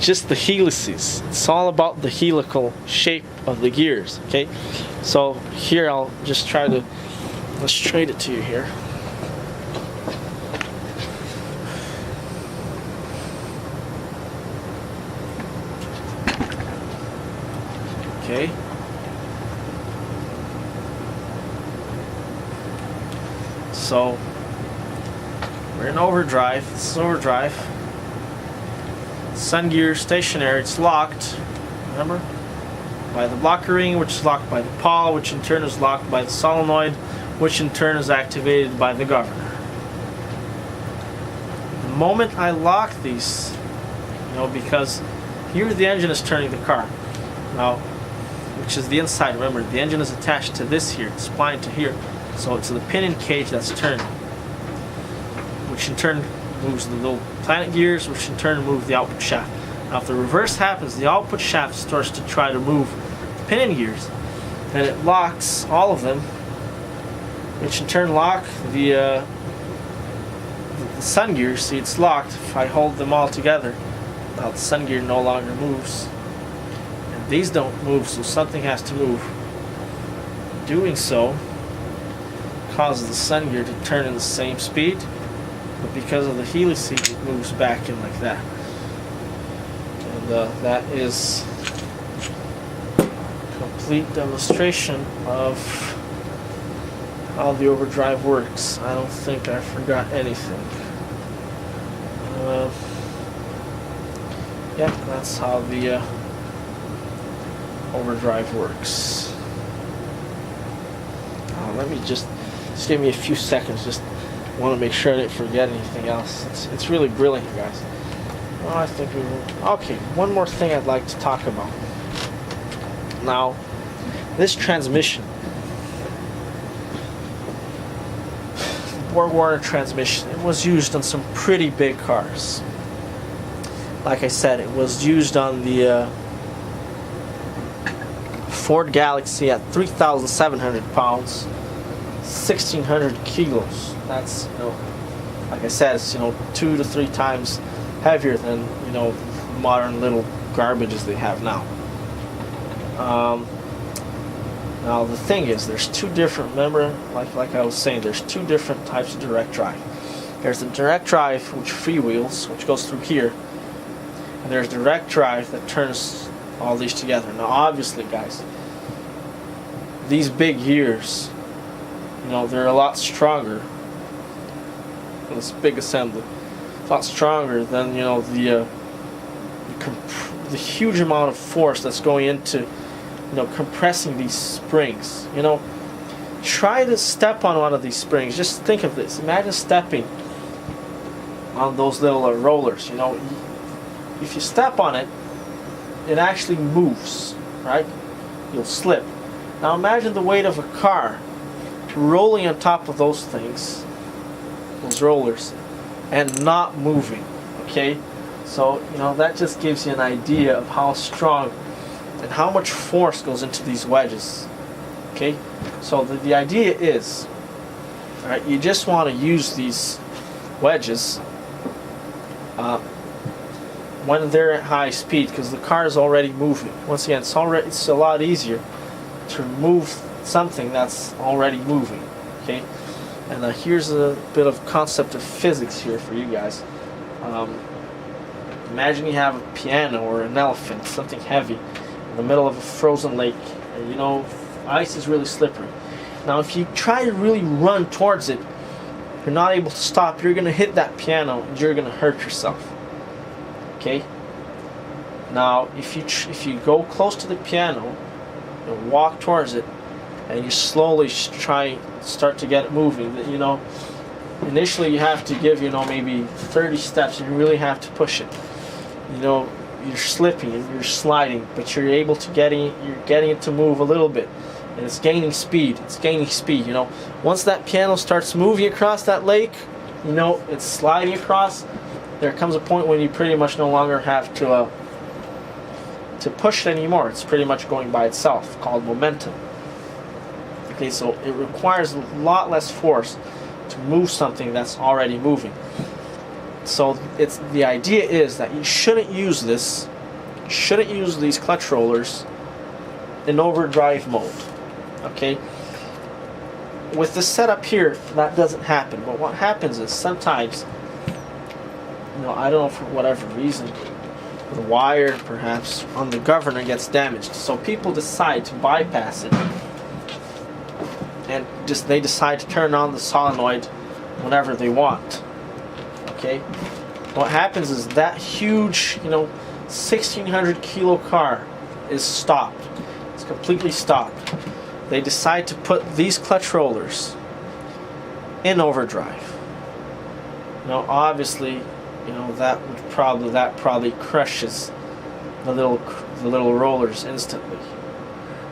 just the helices. It's all about the helical shape of the gears, okay? So here I'll just try to illustrate it to you here. Okay. So we're in overdrive. This is overdrive. Sun gear stationary. It's locked. Remember? By the blocker ring, which is locked by the pawl, which in turn is locked by the solenoid, which in turn is activated by the governor. The moment I lock these, because here the engine is turning the car. Now, which is the inside. Remember, the engine is attached to this here, it's splined to here. So it's the pinion cage that's turning, which in turn moves the little planet gears, which in turn move the output shaft. Now if the reverse happens, the output shaft starts to try to move the pinion gears, and it locks all of them, which in turn lock the sun gear. See, it's locked. If I hold them all together, now the sun gear no longer moves. And these don't move, so something has to move. Doing so causes the sun gear to turn in the same speed, but because of the helices, it moves back in like that. And that is a complete demonstration of how the overdrive works. I don't think I forgot anything. Yeah, that's how the overdrive works. Let me just give me a few seconds. Just want to make sure I didn't forget anything else. It's really brilliant, guys. Well, I think we will. Okay, one more thing I'd like to talk about. Now, this transmission, Borg Warner transmission, it was used on some pretty big cars. Like I said, it was used on the Ford Galaxy at 3,700 pounds, 1,600 kilos. That's, like I said, it's 2 to 3 times heavier than modern little garbages they have now. Now the thing is, there's two different. Remember, like I was saying, there's two different types of direct drive. There's the direct drive which freewheels, which goes through here, and there's direct drive that turns all these together. Now, obviously, guys, these big gears, they're a lot stronger. This big assembly, a lot stronger than the huge amount of force that's going into compressing these springs. Try to step on one of these springs. Just think of this. Imagine stepping on those little rollers. If you step on it, it actually moves, right? You'll slip. Now imagine the weight of a car rolling on top of those things, those rollers, and not moving. Okay, so that just gives you an idea of how strong and how much force goes into these wedges. Okay, so the idea is, all right, you just want to use these wedges when they're at high speed, because the car is already moving. Once again, it's a lot easier to move something that's already moving. Okay, and here's a bit of concept of physics here for you guys. Imagine you have a piano or an elephant, something heavy, in the middle of a frozen lake, and ice is really slippery. Now if you try to really run towards it, you're not able to stop. You're going to hit that piano and you're going to hurt yourself. Okay, now if you go close to the piano and walk towards it, and you slowly start to get it moving, initially you have to give maybe 30 steps, and you really have to push it. You're slipping and you're sliding, but you're able to you're getting it to move a little bit, and it's gaining speed. Once that piano starts moving across that lake, it's sliding across. There comes a point when you pretty much no longer have to push it anymore. It's pretty much going by itself, called momentum. Okay, so it requires a lot less force to move something that's already moving. So the idea is that you shouldn't use this shouldn't use these clutch rollers in overdrive mode. Okay. With the setup here, that doesn't happen. But what happens is sometimes, I don't know, for whatever reason, the wire perhaps on the governor gets damaged. So people decide to bypass it, and they decide to turn on the solenoid whenever they want. Okay. What happens is that huge, 1,600 kilo car is stopped. It's completely stopped. They decide to put these clutch rollers in overdrive. Obviously, that probably crushes the little rollers instantly.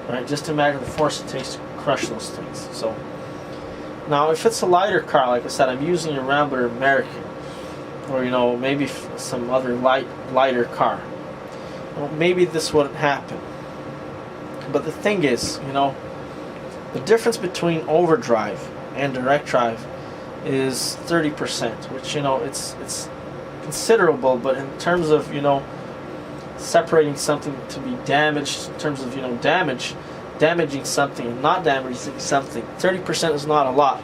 Right? Just imagine the force it takes to crush those things. So now, if it's a lighter car, like I said, I'm using a Rambler American, or maybe some other lighter car. Maybe this wouldn't happen. But the thing is, the difference between overdrive and direct drive is 30%, which it's considerable. But in terms of separating something to be damaged, in terms of damaging something and not damaging something, 30% is not a lot.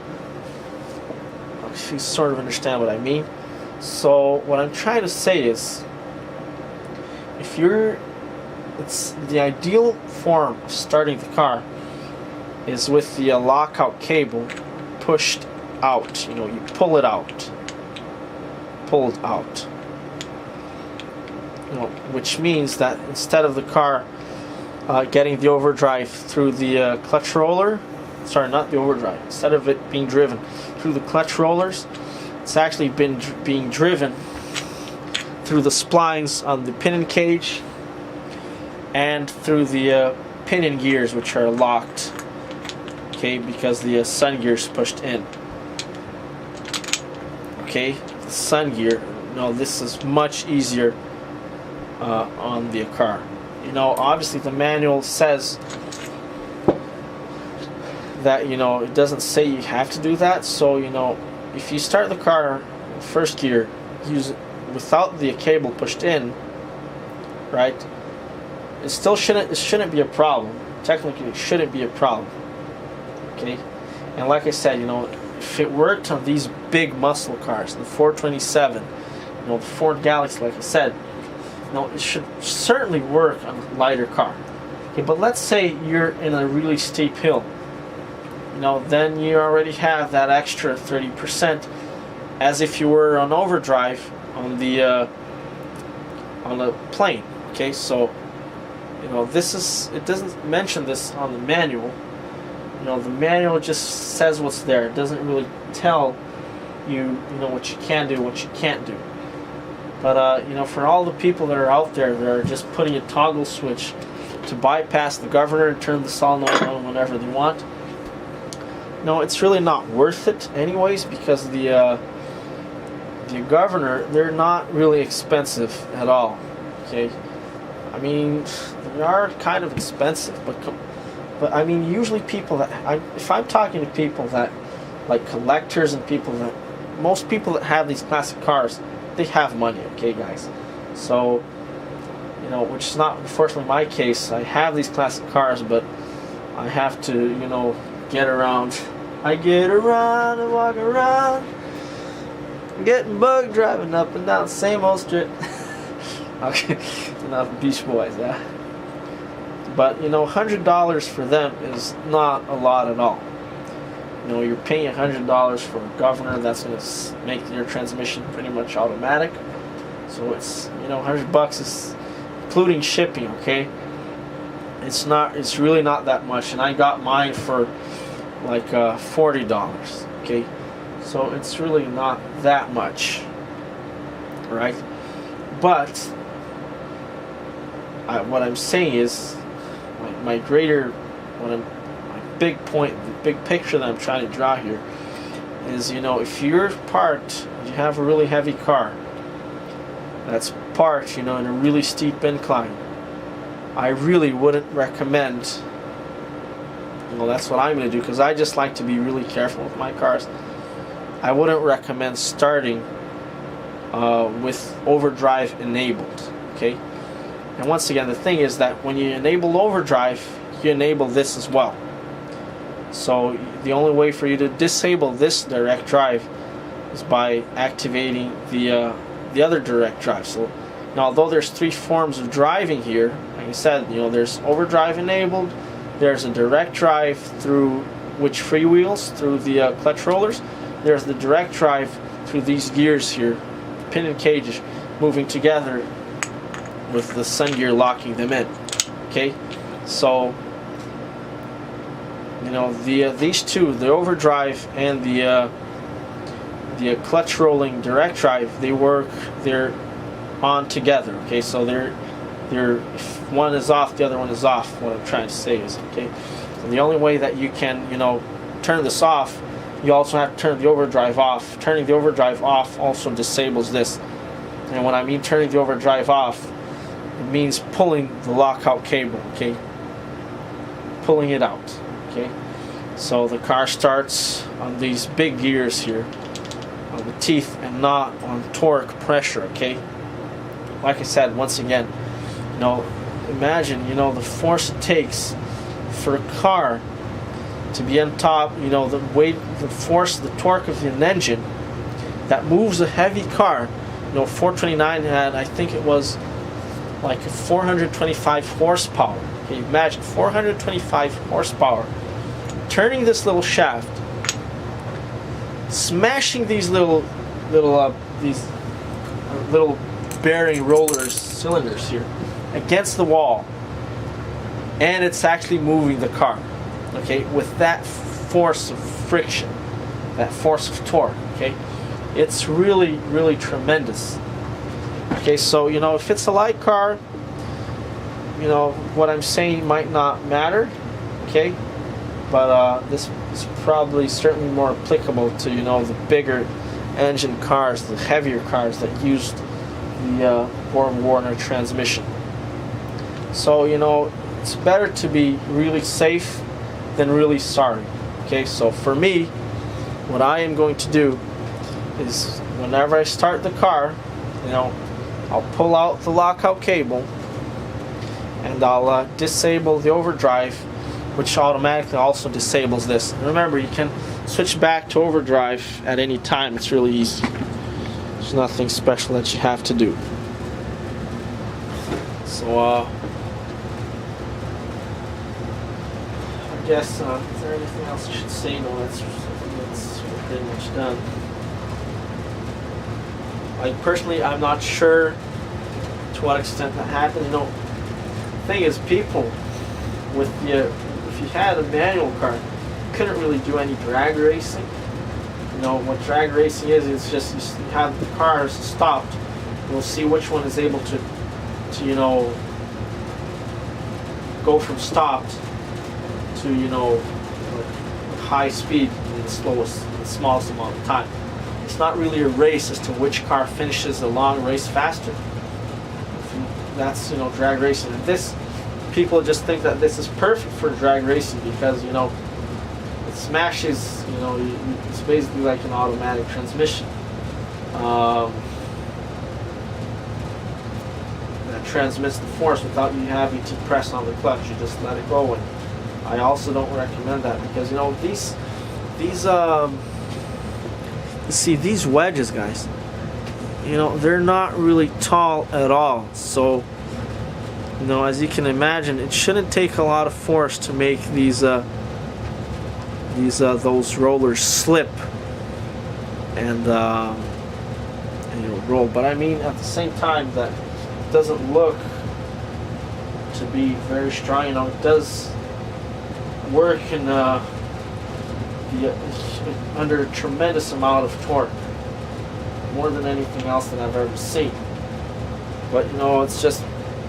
If you sort of understand what I mean. So what I'm trying to say is, it's the ideal form of starting the car is with the lockout cable pushed out. You pull it out. Pulled out. Which means that instead of the car getting the overdrive through the clutch roller, sorry, not the overdrive, instead of it being driven through the clutch rollers, it's actually being driven through the splines on the pinion cage and through the pinion gears, which are locked. Okay, because the sun gear is pushed in. Okay, the sun gear. This is much easier on the car. Obviously the manual says that it doesn't say you have to do that. So if you start the car in first gear, use it without the cable pushed in, right? It shouldn't be a problem. Technically, it shouldn't be a problem. Okay, and like I said, if it worked on these big muscle cars, the 427, the Ford Galaxy, like I said, it should certainly work on a lighter car. Okay, but let's say you're in a really steep hill. Then you already have that extra 30%, as if you were on overdrive on the plane. Okay, so it doesn't mention this on the manual. The manual just says what's there. It doesn't really tell you, what you can do, what you can't do. But for all the people that are out there that are just putting a toggle switch to bypass the governor and turn the solenoid on whenever they want, it's really not worth it anyways, because the governor, they're not really expensive at all. Okay, I mean, they are kind of expensive, but I mean, usually people if I'm talking to people that, like collectors and most people that have these classic cars, they have money, okay guys? So, which is not unfortunately my case. I have these classic cars, but I have to, get around. I get around and walk around, getting bug driving up and down the same old strip. Okay, enough Beach Boys, yeah. But $100 for them is not a lot at all. You're paying $100 for a governor that's going to make your transmission pretty much automatic. So it's $100 is including shipping. Okay, it's really not that much, and I got mine for like $40. Okay, so it's really not that much, right? But what I'm saying is, my big point, the big picture that I'm trying to draw here is, if you're parked, you have a really heavy car that's parked, in a really steep incline, I really wouldn't recommend, that's what I'm going to do, because I just like to be really careful with my cars. I wouldn't recommend starting with overdrive enabled, okay? And once again, the thing is that when you enable overdrive, you enable this as well. So the only way for you to disable this direct drive is by activating the other direct drive. So now, although there's three forms of driving here, like I said, there's overdrive enabled, there's a direct drive through which freewheels through the clutch rollers, there's the direct drive through these gears here, pin and cages, moving together with the sun gear locking them in. Okay, so these two, the overdrive and the clutch rolling direct drive, they're on together. Okay, so they're if one is off, the other one is off. What I'm trying to say is, okay, so the only way that you can turn this off, you also have to turn the overdrive off. Turning the overdrive off also disables this. And when I mean turning the overdrive off, it means pulling the lockout cable. Okay, pulling it out. Okay, so the car starts on these big gears here, on the teeth, and not on torque pressure. Okay, like I said, once again, imagine the force it takes for a car to be on top. The weight, the force, the torque of an engine that moves a heavy car. 429 had, I think it was like 425 horsepower. Can you imagine 425 horsepower turning this little shaft, smashing these little bearing rollers, cylinders here against the wall, and it's actually moving the car, okay, with that force of friction, that force of torque. Okay, it's really, really tremendous. Okay, so if it's a light car, what I'm saying might not matter. Okay, but this is probably certainly more applicable to the bigger engine cars, the heavier cars that used the Borg Warner transmission. So it's better to be really safe than really sorry. Okay, so for me, what I am going to do is whenever I start the car, I'll pull out the lockout cable and I'll disable the overdrive, which automatically also disables this. And remember, you can switch back to overdrive at any time. It's really easy. There's nothing special that you have to do. So I guess is there anything else I should say? No, that's pretty much done. Like, personally, I'm not sure to what extent that happened. The thing is, people with if you had a manual car, you couldn't really do any drag racing. What drag racing is, it's just you have the cars stopped. We'll see which one is able to go from stopped to high speed in the smallest amount of time. It's not really a race as to which car finishes the long race faster. That's drag racing. And this, people just think that this is perfect for drag racing because it smashes. It's basically like an automatic transmission that transmits the force without you having to press on the clutch. You just let it go. And I also don't recommend that because these wedges, guys, they're not really tall at all. So as you can imagine, it shouldn't take a lot of force to make those rollers slip and roll. But I mean, at the same time, that doesn't look to be very strong. It does work in under a tremendous amount of torque, more than anything else that I've ever seen. But it's just,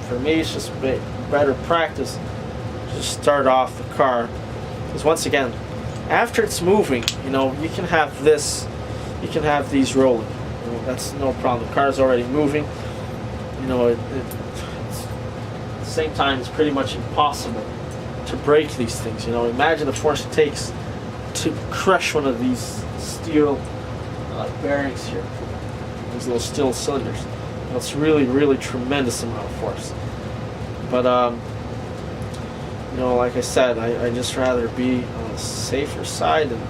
for me, it's just better practice to just start off the car, because once again, after it's moving, you can have this, you can have these rolling. That's no problem. The car's already moving. At the same time, it's pretty much impossible to break these things. Imagine the force it takes to crush one of these steel bearings here, these little steel cylinders. It's really, really tremendous amount of force. But you know, like I said, I just rather be on the safer side, and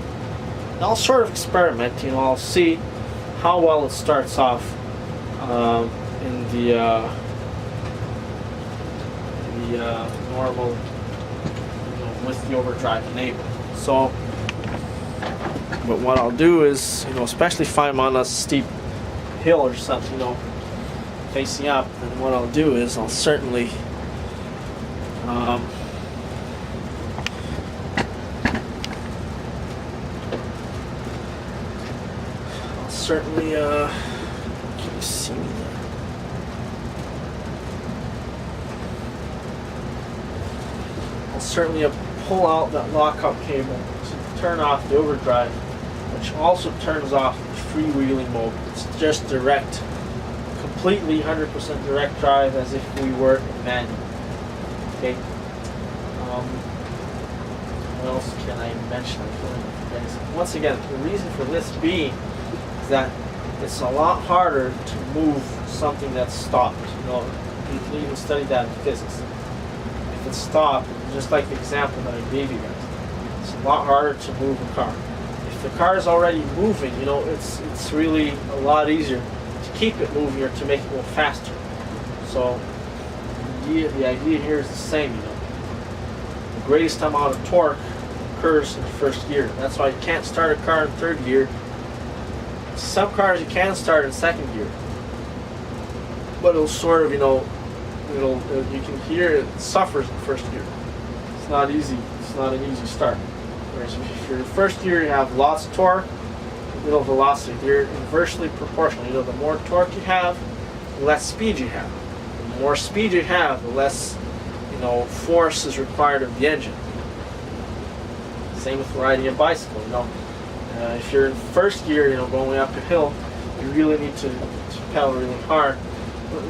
I'll sort of experiment. You know, I'll see how well it starts off in the normal, you know, with the overdrive enabled. So, but what I'll do is, you know, especially if I'm on a steep hill or something, you know, facing up, then what I'll do is I'll certainly I'll certainly can you see me there? I'll certainly pull out that lockout cable to turn off the overdrive, which also turns off the freewheeling mode. It's just direct, completely 100% direct drive, as if we were in manual. Okay. What else can I mention? Once again, the reason for this being is that it's a lot harder to move something that's stopped. You know, you can even study that in physics. If it's stopped, just like the example that I gave you guys, it's a lot harder to move a car. If the car is already moving, you know, it's really a lot easier to keep it moving or to make it go faster. So the idea here is the same. You know, the greatest amount of torque occurs in the first gear. That's why you can't start a car in third gear. Some cars you can start in second gear, but it'll sort of, you know, you can hear it suffers in first gear. It's not easy. It's not an easy start. Whereas if you're in first gear, you have lots of torque, little velocity. They're inversely proportional. You know, the more torque you have, the less speed you have. The more speed you have, the less, you know, force is required of the engine. Same with riding a bicycle. You know, if you're in first gear, you know, going up a hill, you really need to pedal really hard.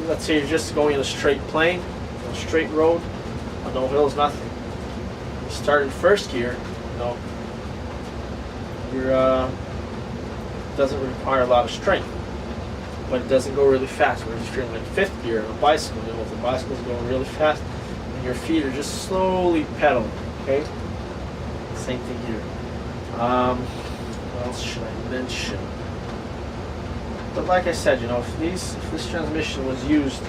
Let's say you're just going in a straight plane, a straight road, no hills, nothing. You start in first gear, you know, doesn't require a lot of strength, but it doesn't go really fast. Whereas if you're in like fifth gear on a bicycle, you know, if the bicycle's going really fast, and your feet are just slowly pedaling. Okay, same thing here. What else should I mention? But like I said, you know, if this transmission was used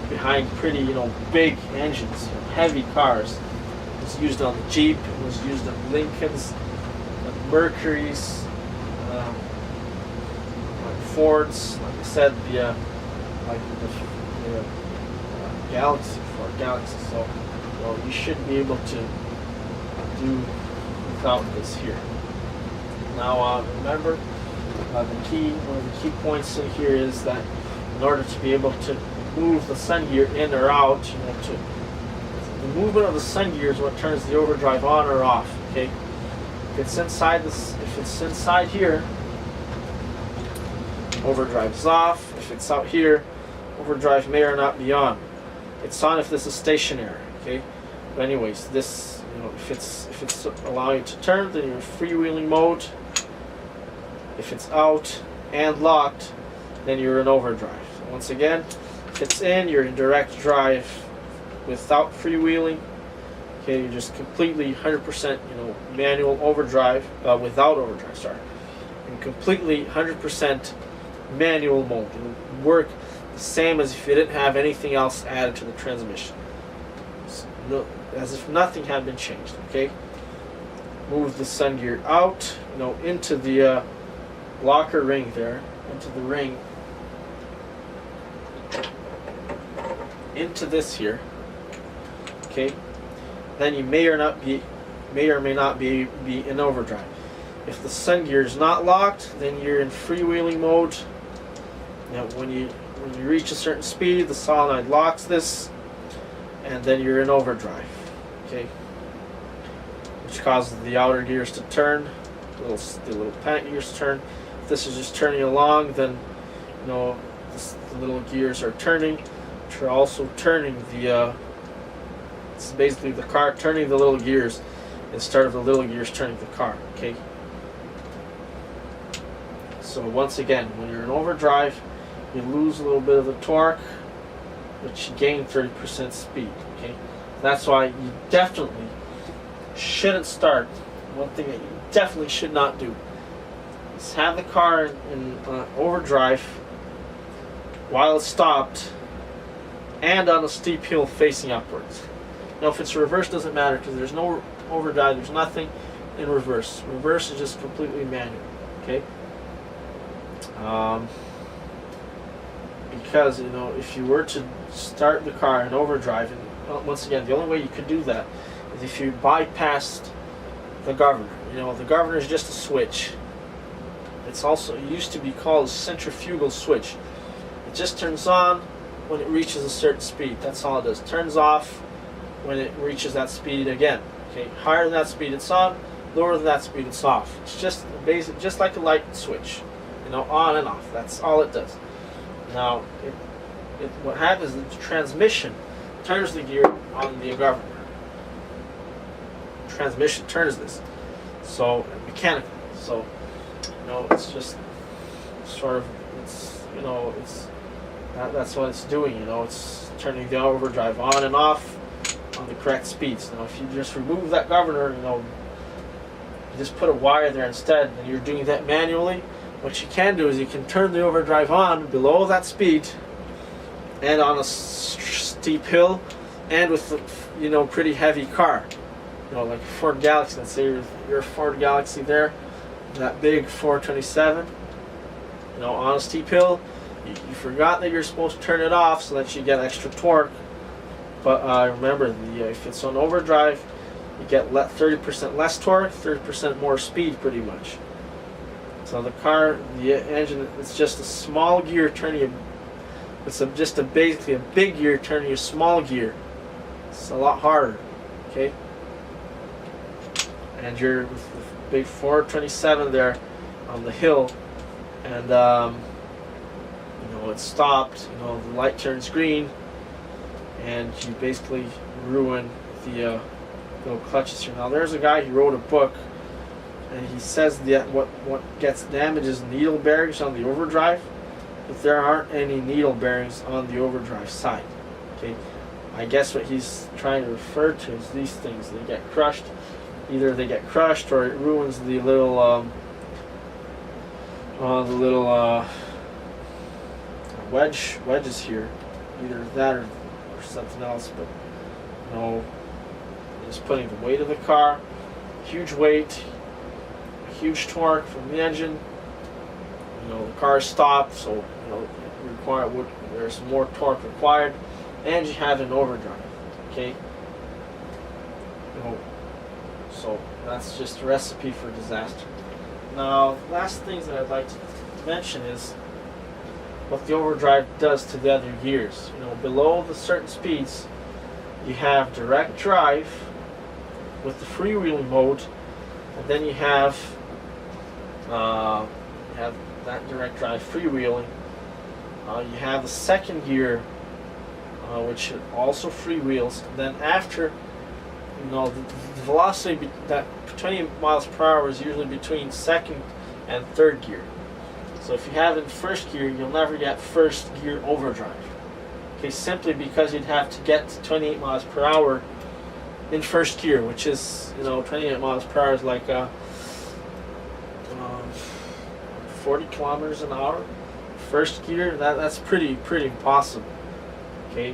behind pretty, you know, big engines, you know, heavy cars, it was used on the Jeep, it was used on Lincolns, on Mercuries, on Fords, like I said, the Galaxy, Ford Galaxy. So, well, you should be able to do without this here. Now, remember, one of the key points in here is that in order to be able to move the sun gear in or out, you know, the movement of the sun gear is what turns the overdrive on or off. Okay, if it's inside here, overdrive is off. If it's out here, overdrive may or not be on. It's on if this is stationary. Okay, but anyways, this, you know, if it's allowing you to turn, then you're in freewheeling mode. If it's out and locked, then you're in overdrive. So once again, if it's in, you're in direct drive without freewheeling. Okay, you're just completely 100%, you know, manual overdrive, without overdrive, sorry. And completely 100% manual mode. It will work the same as if you didn't have anything else added to the transmission. So, as if nothing had been changed, okay? Move the sun gear out, you know, into the blocker ring there, into the ring, into this here, okay? Then you may or may not be in overdrive. If the sun gear is not locked, then you're in freewheeling mode. Now, when you reach a certain speed, the solenoid locks this, and then you're in overdrive, okay? Which causes the outer gears to turn, the little pant gears to turn. If this is just turning along, then, you know, the little gears are turning, which are also turning the. It's basically the car turning the little gears instead of the little gears turning the car. Okay. So once again, when you're in overdrive, you lose a little bit of the torque. which you gain 30% speed. Okay, that's why you definitely shouldn't start. One thing that you definitely should not do is have the car in overdrive while it's stopped and on a steep hill facing upwards. Now, if it's reverse, doesn't matter because there's no overdrive. There's nothing in reverse. Reverse is just completely manual. Okay. Because if you were to start the car in overdrive, and once again, the only way you could do that is if you bypassed the governor. The governor is just a switch. It used to be called a centrifugal switch. It just turns on when it reaches a certain speed. That's all it does. Turns off when it reaches that speed again. Okay, higher than that speed it's on, lower than that speed it's off. It's just basic, just like a light switch. On and off. That's all it does. Now, what happens is the transmission turns the gear on the governor. Transmission turns this. So mechanical. So it's just sort of that's what it's doing. It's turning the overdrive on and off on the correct speeds. Now, if you just remove that governor, you just put a wire there instead, and you're doing that manually. What you can do is you can turn the overdrive on below that speed and on a steep hill and with a pretty heavy car. Like a Ford Galaxy. Let's say your Ford Galaxy there, that big 427. On a steep hill, you forgot that you're supposed to turn it off so that you get extra torque. But remember, if it's on overdrive, you get 30% less torque, 30% more speed, pretty much. So the engine, it's just a small gear turning basically a big gear turning a small gear. It's a lot harder, okay? And you're with the big 427 there on the hill, and it's stopped. The light turns green, and you basically ruin the clutches here. Now, there's a guy who wrote a book. And he says that what gets damaged is needle bearings on the overdrive, but there aren't any needle bearings on the overdrive side. Okay, I guess what he's trying to refer to is these things. They get crushed. Either they get crushed or it ruins the little wedges here. Either that or something else. But just putting the weight of the car, huge weight. Huge torque from the engine. The car is stopped, so there's more torque required, and you have an overdrive. Okay. So that's just a recipe for disaster. Now, last things that I'd like to mention is what the overdrive does to the other gears. Below the certain speeds, you have direct drive with the freewheeling mode, and then you have that direct drive freewheeling. You have the second gear, which also freewheels. And then after, the velocity that 20 miles per hour is usually between second and third gear. So if you have it in first gear, you'll never get first gear overdrive. Okay, simply because you'd have to get to 28 miles per hour in first gear, which is 28 miles per hour is like 40 kilometers an hour. First gear, that's pretty impossible. Okay,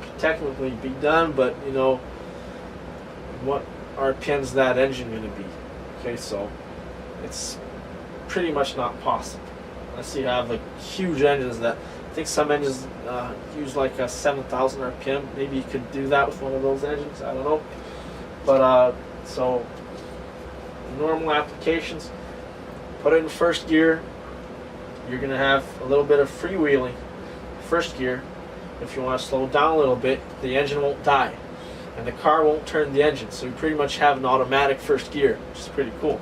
could technically be done, but what RPM's that engine going to be? Okay, so it's pretty much not possible unless you have like huge engines. That I think some engines use like a 7,000 RPM. Maybe you could do that with one of those engines. I don't know, but so normal applications. Put it in first gear, you're going to have a little bit of freewheeling first gear. If you want to slow down a little bit, the engine won't die and the car won't turn the engine, so you pretty much have an automatic first gear, which is pretty cool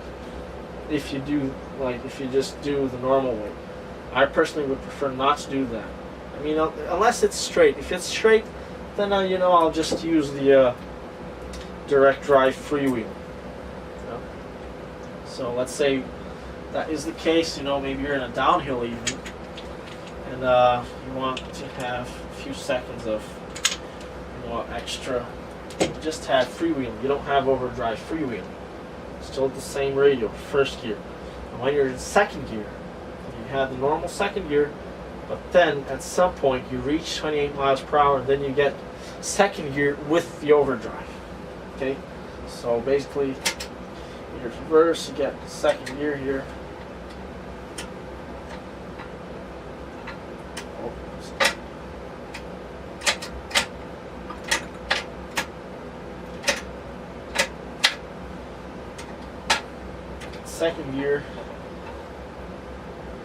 if you just do the normal way. I personally would prefer not to do that. I mean, unless it's straight. If it's straight, then I'll just use the direct drive freewheel. So let's say that is the case, maybe you're in a downhill even, and you want to have few seconds of extra. You just have freewheeling. You don't have overdrive freewheeling. Still the same radio, first gear. And when you're in second gear, you have the normal second gear, but then at some point you reach 28 miles per hour, and then you get second gear with the overdrive. Okay, so basically, in reverse, you get second gear here. Second gear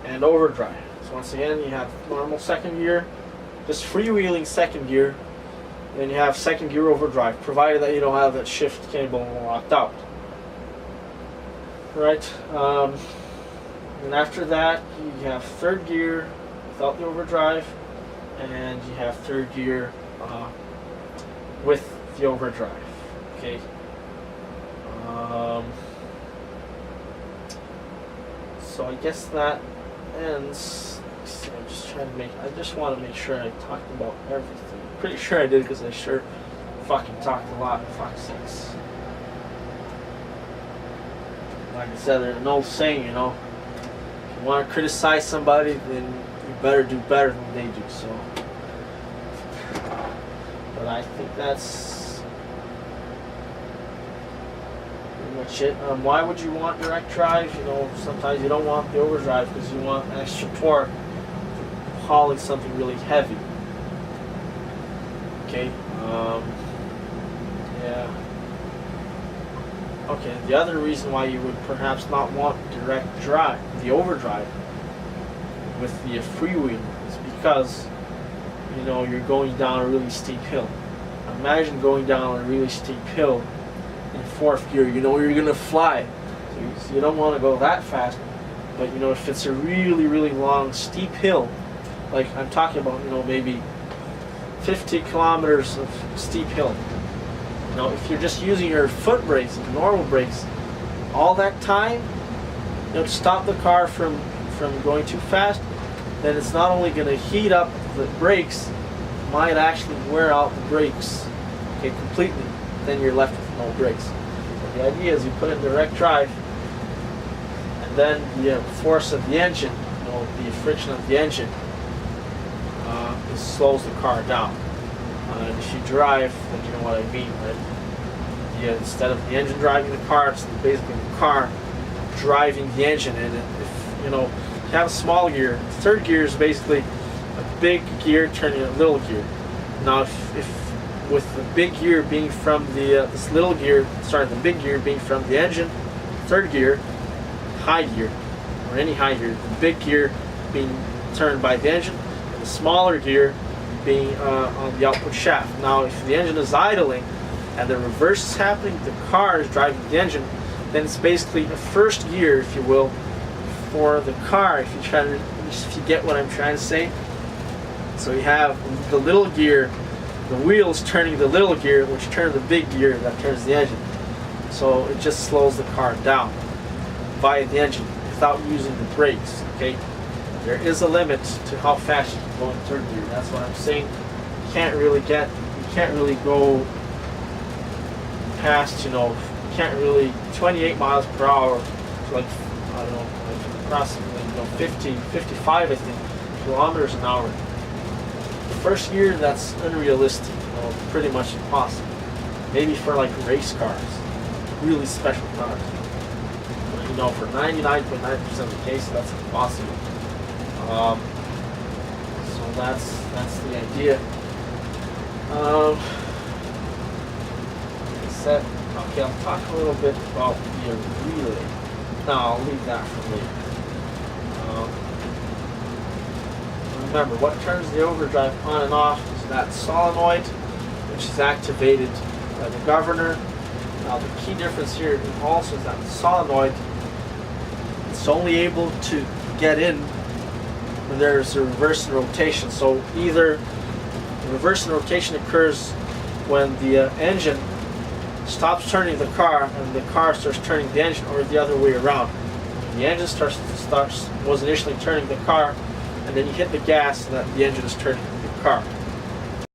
and overdrive. So once again, you have normal second gear, just freewheeling second gear, and then you have second gear overdrive, provided that you don't have that shift cable locked out. Right, and after that, you have third gear without the overdrive, and you have third gear with the overdrive. Okay. So I guess that ends. I'm just trying to I just want to make sure I talked about everything. I'm pretty sure I did, because I sure fucking talked a lot. Fuck sakes. Like I said, there's an old saying, if you want to criticize somebody, then you better do better than they do. So, but I think that's much it. Why would you want direct drive? Sometimes you don't want the overdrive because you want extra torque for hauling something really heavy. Okay. Yeah. Okay. The other reason why you would perhaps not want direct drive, the overdrive, with the freewheel, is because you're going down a really steep hill. Imagine going down a really steep hill in fourth gear. You're gonna fly, so you don't want to go that fast. But if it's a really, really long steep hill, like I'm talking about, maybe 50 kilometers of steep hill. If you're just using your foot brakes, normal brakes, all that time, to stop the car from going too fast, then it's not only going to heat up the brakes, might actually wear out the brakes, completely. Then you're left with no brakes. So the idea is you put in direct drive, and then the force of the engine, the friction of the engine, it slows the car down. And if you drive, then you know what I mean, right? Instead of the engine driving the car, it's basically the car driving the engine. And if you have a small gear, third gear is basically a big gear turning a little gear. Now, if with the big gear being from the the big gear being from the engine, third gear, high gear, or any high gear, the big gear being turned by the engine, and the smaller gear being on the output shaft. Now, if the engine is idling and the reverse is happening, the car is driving the engine, then it's basically a first gear, if you will, for the car. If you get what I'm trying to say. So you have the little gear, the wheels turning the little gear, which turn the big gear that turns the engine. So it just slows the car down via the engine without using the brakes. Okay, there is a limit to how fast you can go in third gear. That's what I'm saying. You can't really go past, you can't really 28 miles per hour to like approximately 50, 55 I think kilometers an hour. First gear, that's unrealistic, pretty much impossible. Maybe for like race cars, really special cars. But, for 99.9% of the cases, that's impossible. So that's the idea. Okay, I'll talk a little bit about the relay. No, I'll leave that for later. Remember, what turns the overdrive on and off is that solenoid, which is activated by the governor. Now, the key difference here also is that the solenoid, it's only able to get in when there's a reverse in rotation. So either the reverse in rotation occurs when the engine stops turning the car and the car starts turning the engine, or the other way around. The engine was initially turning the car, and then you hit the gas so that the engine is turning the car.